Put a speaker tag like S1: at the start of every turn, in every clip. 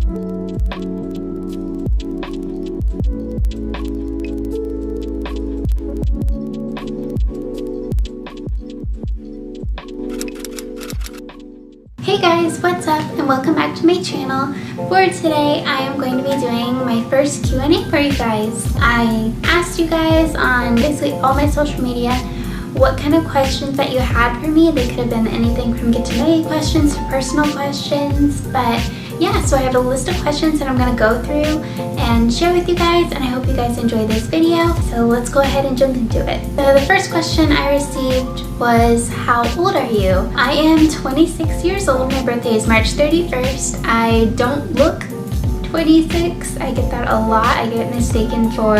S1: Hey guys, what's up and welcome back to my channel. For today I am going to be doing my first Q&A for you guys. I asked you guys on basically all my social media what kind of questions that you had for me. They could have been anything from get to know you questions to personal questions, but yeah, so I have a list of questions that I'm going to go through and share with you guys, and I hope you guys enjoy this video. So let's go ahead and jump into it. So the first question I received was, how old are you? I am 26 years old. My birthday is March 31st. I don't look 26. I get that a lot. I get mistaken for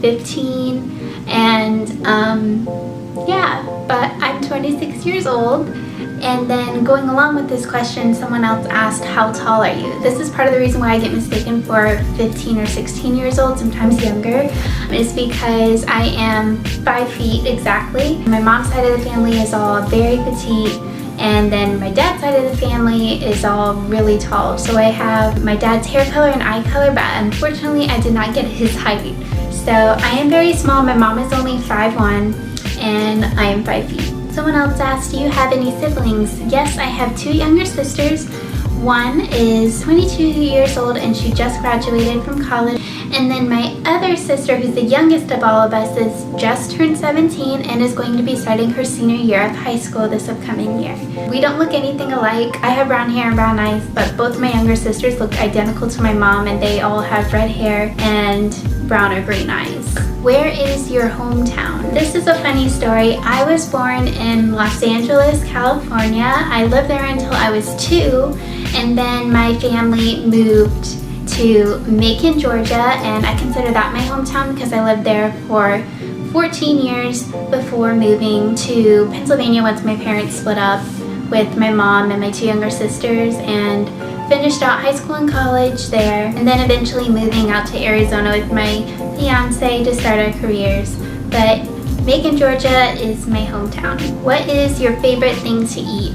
S1: 15, and yeah, but I'm 26 years old. And then going along with this question, someone else asked, how tall are you? This is part of the reason why I get mistaken for 15 or 16 years old, sometimes younger, is because I am 5 feet exactly. My mom's side of the family is all very petite, and then my dad's side of the family is all really tall. So I have my dad's hair color and eye color, but unfortunately I did not get his height. So I am very small. My mom is only 5'1", and I am 5 feet. Someone else asked, do you have any siblings? Yes, I have 2 younger sisters. One is 22 years old and she just graduated from college. And then my other sister, who's the youngest of all of us, is just turned 17 and is going to be starting her senior year of high school this upcoming year. We don't look anything alike. I have brown hair and brown eyes, but both my younger sisters look identical to my mom, and they all have red hair and brown or green eyes. Where is your hometown? This is a funny story. I was born in Los Angeles, California. I lived there until I was 2, and then my family moved to Macon, Georgia, and I consider that my hometown because I lived there for 14 years before moving to Pennsylvania once my parents split up with my mom and my 2 younger sisters, and finished out high school and college there, and then eventually moving out to Arizona with my fiance to start our careers. But Macon, Georgia is my hometown. What is your favorite thing to eat?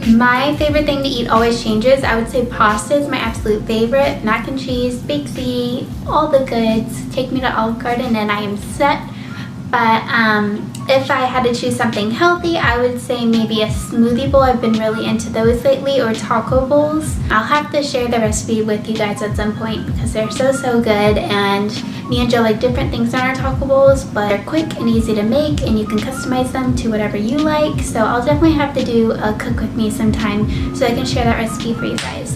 S1: My favorite thing to eat always changes. I would say pasta is my absolute favorite. Mac and cheese, baked ziti, all the goods. Take me to Olive Garden and I am set. But if I had to choose something healthy, I would say maybe a smoothie bowl. I've been really into those lately, or taco bowls. I'll have to share the recipe with you guys at some point because they're so good, and me and Joe like different things in our taco bowls, but they're quick and easy to make and you can customize them to whatever you like. So I'll definitely have to do a cook with me sometime so I can share that recipe for you guys.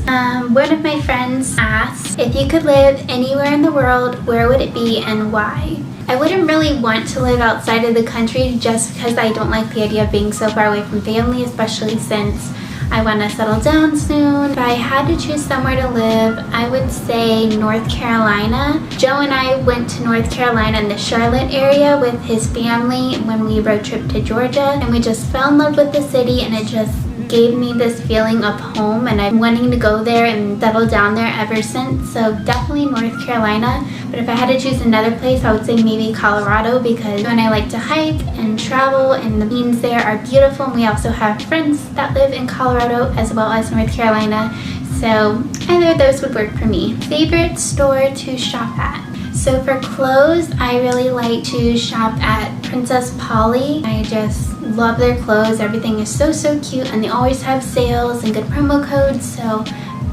S1: One of my friends asked, if you could live anywhere in the world, where would it be and why? I wouldn't really want to live outside of the country just because I don't like the idea of being so far away from family, especially since I want to settle down soon. If I had to choose somewhere to live, I would say North Carolina. Joe and I went to North Carolina in the Charlotte area with his family when we road tripped to Georgia, and we just fell in love with the city, and it just gave me this feeling of home, and I'm wanting to go there and settle down there ever since. So definitely North Carolina. But if I had to choose another place, I would say maybe Colorado, because when I like to hike and travel, and the beaches there are beautiful, and we also have friends that live in Colorado as well as North Carolina. So either of those would work for me. Favorite store to shop at? So for clothes, I really like to shop at Princess Polly. I just love their clothes. Everything is so cute, and they always have sales and good promo codes. So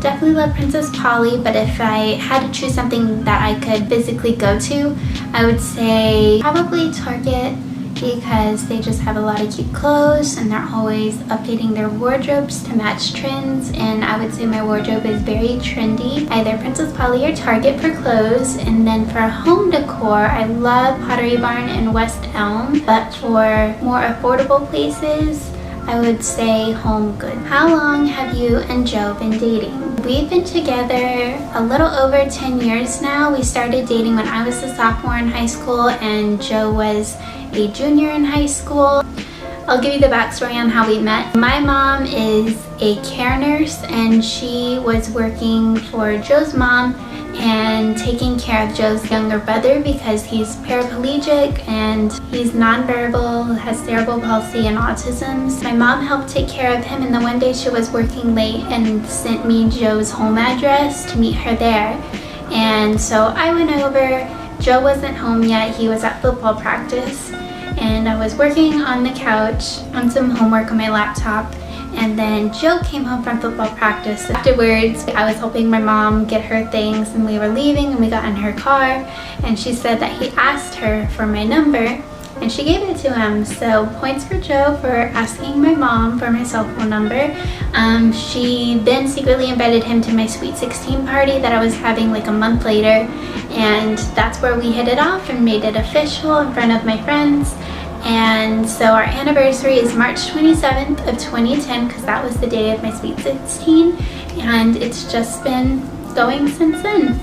S1: definitely love Princess Polly. But if I had to choose something that I could physically go to, I would say probably Target, because they just have a lot of cute clothes and they're always updating their wardrobes to match trends, and I would say my wardrobe is very trendy. Either Princess Polly or Target for clothes. And then for home decor, I love Pottery Barn and West Elm, but for more affordable places, I would say Home Goods. How long have you and Joe been dating? We've been together a little over 10 years now. We started dating when I was a sophomore in high school and Joe was a junior in high school. I'll give you the backstory on how we met. My mom is a care nurse, and she was working for Joe's mom and taking care of Joe's younger brother because he's paraplegic and he's nonverbal, has cerebral palsy and autism. So my mom helped take care of him, and then one day she was working late and sent me Joe's home address to meet her there. And so I went over. Joe wasn't home yet, he was at football practice, and I was working on the couch on some homework on my laptop. And then Joe came home from football practice. Afterwards, I was helping my mom get her things, and we were leaving, and we got in her car, and she said that he asked her for my number, and she gave it to him. So points for Joe for asking my mom for my cell phone number. She then secretly invited him to my Sweet 16 party that I was having like a month later, and that's where we hit it off and made it official in front of my friends. And so our anniversary is March 27th of 2010 because that was the day of my Sweet 16, and it's just been going since then.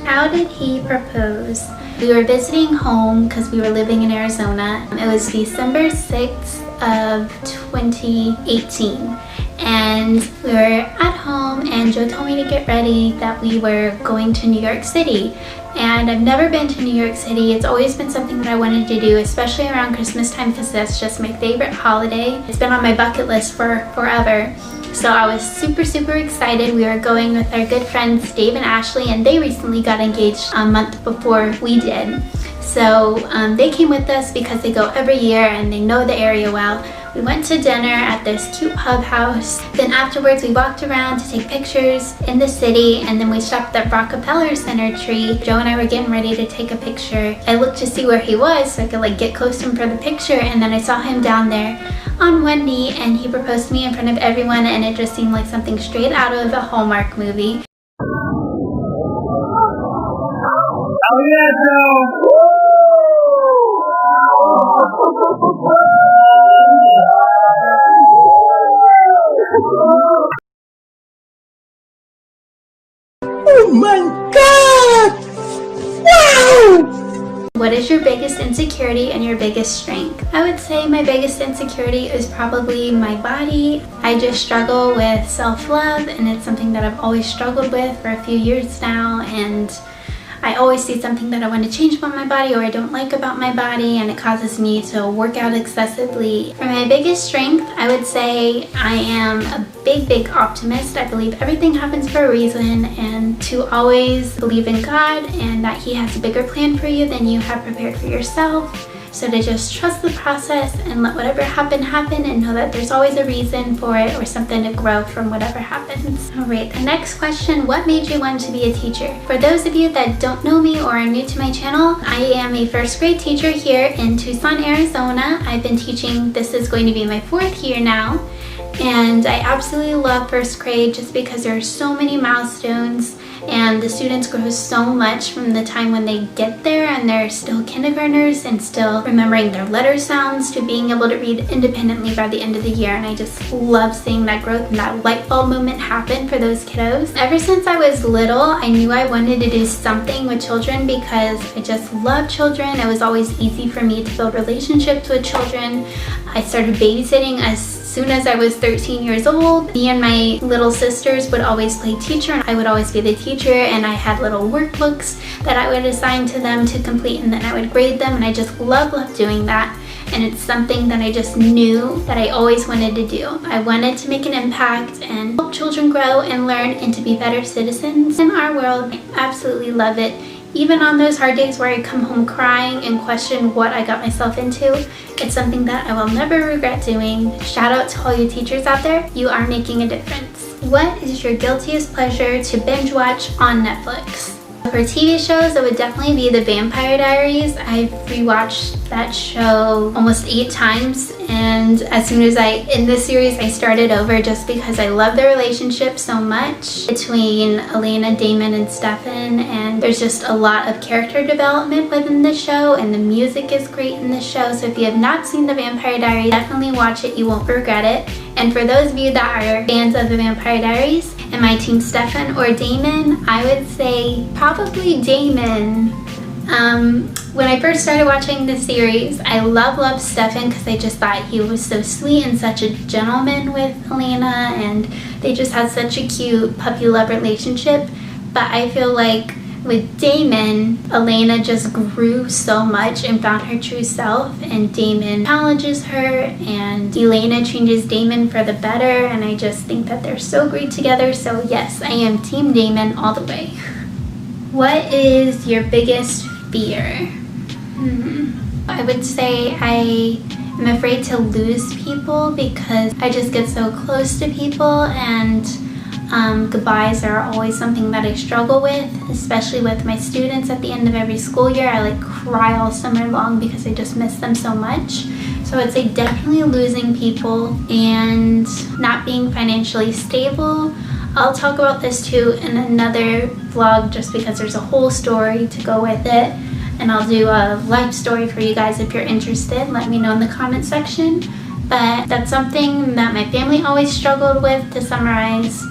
S1: How did he propose? We were visiting home because we were living in Arizona. It was December 6th of 2018, and we were at home, and Joe told me to get ready that we were going to New York City. And I've never been to New York City. It's always been something that I wanted to do, especially around Christmas time because that's just my favorite holiday. It's been on my bucket list for forever. So I was super excited. We were going with our good friends Dave and Ashley, and they recently got engaged a month before we did. So they came with us because they go every year and they know the area well. We went to dinner at this cute pub house. Then afterwards we walked around to take pictures in the city, and then we stopped at Rockefeller Center tree. Joe and I were getting ready to take a picture. I looked to see where he was so I could like get close to him for the picture, and then I saw him down there on one knee, and he proposed to me in front of everyone, and it just seemed like something straight out of a Hallmark movie.
S2: Oh yeah, Joe! Oh my God! Wow!
S1: What is your biggest insecurity and your biggest strength? I would say my biggest insecurity is probably my body. I just struggle with self-love, and it's something that I've always struggled with for a few years now, and I always see something that I want to change about my body or I don't like about my body, and it causes me to work out excessively. For my biggest strength, I would say I am a big optimist. I believe everything happens for a reason, and to always believe in God and that He has a bigger plan for you than you have prepared for yourself. So to just trust the process and let whatever happen, and know that there's always a reason for it or something to grow from whatever happens. Alright, the next question, what made you want to be a teacher? For those of you that don't know me or are new to my channel, I am a first grade teacher here in Tucson, Arizona. I've been teaching, this is going to be my 4th year now, and I absolutely love first grade just because there are so many milestones, and the students grow so much from the time when they get there and they're still kindergartners and still remembering their letter sounds to being able to read independently by the end of the year. And I just love seeing that growth and that light bulb moment happen for those kiddos. Ever since I was little, I knew I wanted to do something with children because I just love children. It was always easy for me to build relationships with children. I started babysitting as soon as I was 13 years old. Me and my little sisters would always play teacher, and I would always be the teacher, and I had little workbooks that I would assign to them to complete, and then I would grade them, and I just love doing that. And it's something that I just knew that I always wanted to do. I wanted to make an impact and help children grow and learn and to be better citizens in our world. I absolutely love it. Even on those hard days where I come home crying and question what I got myself into, it's something that I will never regret doing. Shout out to all you teachers out there. You are making a difference. What is your guiltiest pleasure to binge watch on Netflix? For TV shows, it would definitely be The Vampire Diaries. I've rewatched that show almost 8 times, and as soon as I end the series, I started over just because I love their relationship so much between Elena, Damon, and Stefan, and there's just a lot of character development within the show, and the music is great in the show. So if you have not seen The Vampire Diaries, definitely watch it. You won't regret it. And for those of you that are fans of The Vampire Diaries, am I team Stefan or Damon? I would say probably Damon, When I first started watching the series, I love Stefan because I just thought he was so sweet and such a gentleman with Elena, and they just had such a cute puppy love relationship. But I feel like with Damon, Elena just grew so much and found her true self, and Damon challenges her and Elena changes Damon for the better, and I just think that they're so great together. So yes, I am Team Damon all the way. What is your biggest fear? I would say I am afraid to lose people because I just get so close to people, and goodbyes are always something that I struggle with, especially with my students at the end of every school year. I like cry all summer long because I just miss them so much. So I'd say definitely losing people and not being financially stable. I'll talk about this too in another vlog just because there's a whole story to go with it, and I'll do a life story for you guys if you're interested. Let me know in the comment section. But that's something that my family always struggled with, to summarize,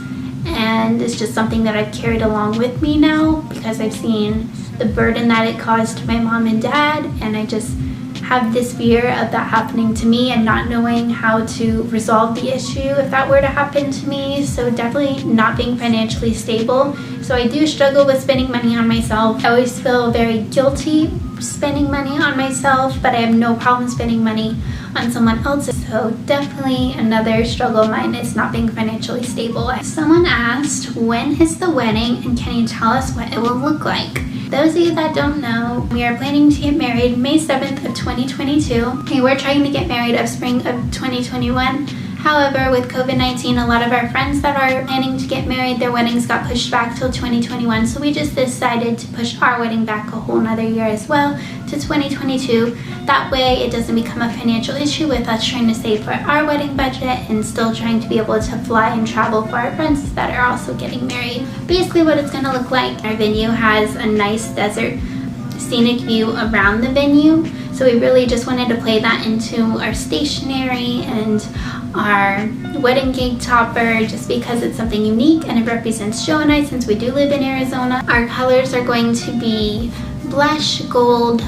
S1: and it's just something that I've carried along with me now because I've seen the burden that it caused to my mom and dad, and I just have this fear of that happening to me and not knowing how to resolve the issue if that were to happen to me. So definitely not being financially stable. So I do struggle with spending money on myself. I always feel very guilty spending money on myself, but I have no problem spending money on someone else. So definitely another struggle of mine is not being financially stable. Someone asked, when is the wedding and can you tell us what it will look like? Those of you that don't know, we are planning to get married May 7th of 2022. We were trying to get married of spring of 2021. However, with COVID-19, a lot of our friends that are planning to get married, their weddings got pushed back till 2021. So we just decided to push our wedding back a whole nother year as well to 2022. That way it doesn't become a financial issue with us trying to save for our wedding budget and still trying to be able to fly and travel for our friends that are also getting married. Basically what it's going to look like, our venue has a nice desert scenic view around the venue. So we really just wanted to play that into our stationery and our wedding cake topper, just because it's something unique and it represents Joe and I since we do live in Arizona. Our colors are going to be blush, gold,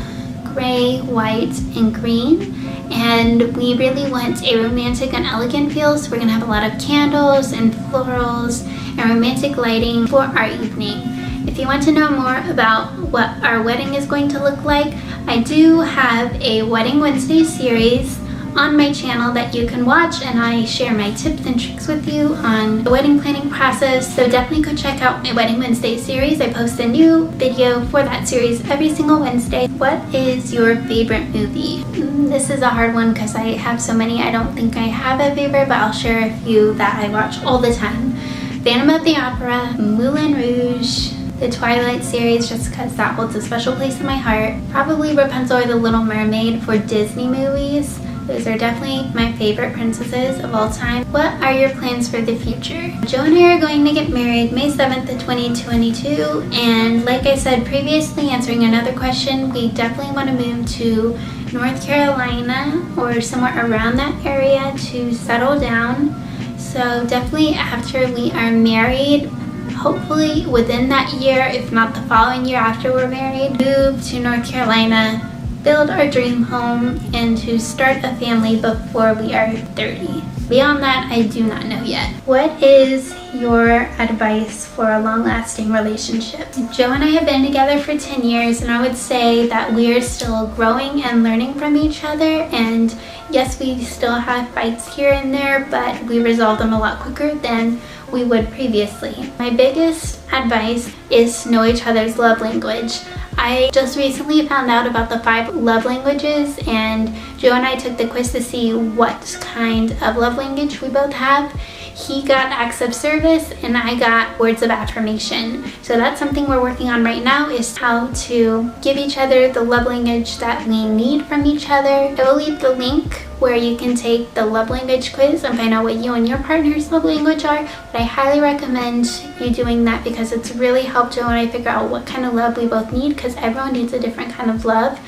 S1: gray, white, and green. And we really want a romantic and elegant feel, so we're going to have a lot of candles and florals and romantic lighting for our evening. If you want to know more about what our wedding is going to look like, I do have a Wedding Wednesday series on my channel that you can watch, and I share my tips and tricks with you on the wedding planning process. So definitely go check out my Wedding Wednesday series. I post a new video for that series every single Wednesday. What is your favorite movie? This is a hard one because I have so many. I don't think I have a favorite, but I'll share a few that I watch all the time. Phantom of the Opera, Moulin Rouge, the Twilight series, just because that holds a special place in my heart. Probably Rapunzel or The Little Mermaid for Disney movies. Those are definitely my favorite princesses of all time. What are your plans for the future? Joe and I are going to get married May 7th of 2022, and like I said previously, answering another question, we definitely want to move to North Carolina or somewhere around that area to settle down. So definitely after we are married, hopefully within that year, if not the following year after we're married, move to North Carolina, build our dream home, and to start a family before we are 30. Beyond that, I do not know yet. What is your advice for a long-lasting relationship? Joe and I have been together for 10 years, and I would say that we are still growing and learning from each other. And yes, we still have fights here and there, but we resolve them a lot quicker than we would previously. My biggest advice is to know each other's love language. I just recently found out about the 5 love languages, and Joe and I took the quiz to see what kind of love language we both have. He got acts of service and I got words of affirmation. So that's something we're working on right now, is how to give each other the love language that we need from each other. I will leave the link where you can take the love language quiz and find out what you and your partner's love language are. But I highly recommend you doing that because it's really helped Joe and I figure out what kind of love we both need, because everyone needs a different kind of love.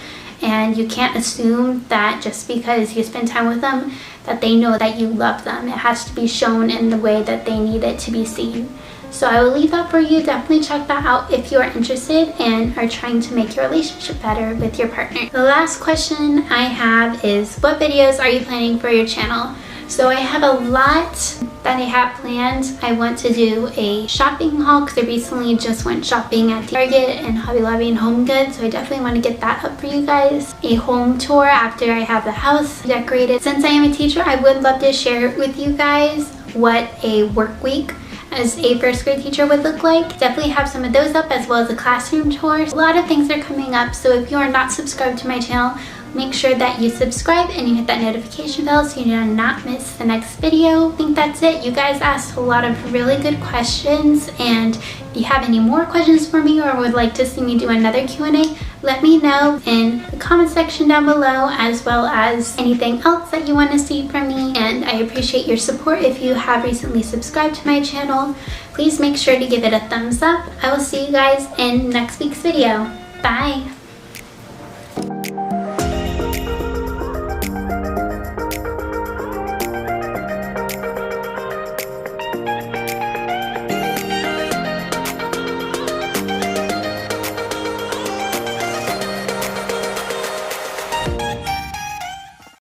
S1: And you can't assume that just because you spend time with them that they know that you love them. It has to be shown in the way that they need it to be seen. So I will leave that for you. Definitely check that out if you are interested and are trying to make your relationship better with your partner. The last question I have is, what videos are you planning for your channel? So I have a lot that I have planned. I want to do a shopping haul because I recently just went shopping at Target and Hobby Lobby and Home Goods. So I definitely want to get that up for you guys. A home tour after I have the house decorated. Since I am a teacher, I would love to share with you guys what a work week as a first grade teacher would look like. Definitely have some of those up, as well as a classroom tour. A lot of things are coming up, so if you are not subscribed to my channel, make sure that you subscribe and you hit that notification bell so you do not miss the next video. I think that's it. You guys asked a lot of really good questions, and if you have any more questions for me or would like to see me do another Q&A, let me know in the comment section down below, as well as anything else that you want to see from me. And I appreciate your support. If you have recently subscribed to my channel, please make sure to give it a thumbs up. I will see you guys in next week's video. Bye!